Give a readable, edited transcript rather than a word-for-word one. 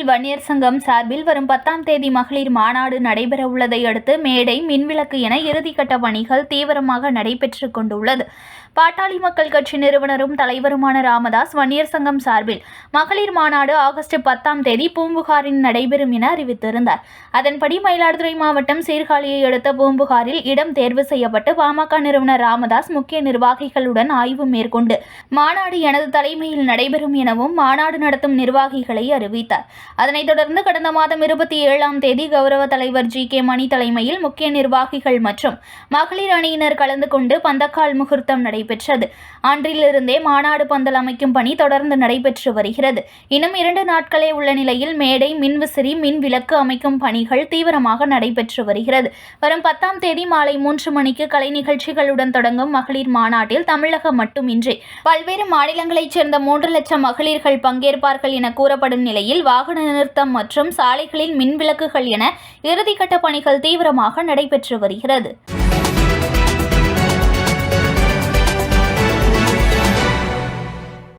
வன்னியர் சங்கம் சார்பில் வரும் 10ஆம் தேதி மகளிர் மாநாடு நடைபெற உள்ளதை அடுத்து மேடை, மின்விளக்கு என இறுதிக்கட்ட பணிகள் தீவிரமாக நடைபெற்றுக் கொண்டுள்ளது. பாட்டாளி மக்கள் கட்சி நிறுவனரும் தலைவருமான ராமதாஸ் வன்னியர் சங்கம் சார்பில் மகளிர் மாநாடு ஆகஸ்ட் 10ஆம் தேதி பூம்புகாரில் நடைபெறும் என அறிவித்திருந்தார். அதன்படி மயிலாடுதுறை மாவட்டம் சீர்காழியை அடுத்த பூம்புகாரில் இடம் தேர்வு செய்யப்பட்டு பாமக நிறுவனர் ராமதாஸ் முக்கிய நிர்வாகிகளுடன் ஆய்வு மேற்கொண்டு மாநாடு எனது தலைமையில் நடைபெறும் எனவும் மாநாடு நடத்தும் நிர்வாகிகளை அறிவித்தார். அதனைத் தொடர்ந்து கடந்த மாதம் 27ஆம் தேதி கௌரவ தலைவர் ஜி. கே. மணி தலைமையில் முக்கிய நிர்வாகிகள் மற்றும் மகளிர் அணியினர் கலந்து கொண்டு பந்தக்கால் முகூர்த்தம் நடைபெற்றது. அன்றிலிருந்தே மாநாடு பந்தல் அமைக்கும் பணி தொடர்ந்து நடைபெற்று வருகிறது. இன்னும் 2 நாட்களே உள்ள நிலையில் மேடை, மின்விசிறி, மின் விளக்கு அமைக்கும் பணிகள் தீவிரமாக நடைபெற்று வருகிறது. வரும் 10ஆம் தேதி மாலை 3 மணிக்கு கலை நிகழ்ச்சிகளுடன் தொடங்கும் மகளிர் மாநாட்டில் தமிழகம் மட்டுமின்றி பல்வேறு மாநிலங்களைச் சேர்ந்த 3 லட்சம் மகளிர்கள் பங்கேற்பார்கள் என கூறப்படும் நிலையில் வாகன நிறுத்தம் மற்றும் சாலைகளில் மின் விளக்குகள் என இறுதிக்கட்ட பணிகள் தீவிரமாக நடைபெற்று வருகிறது.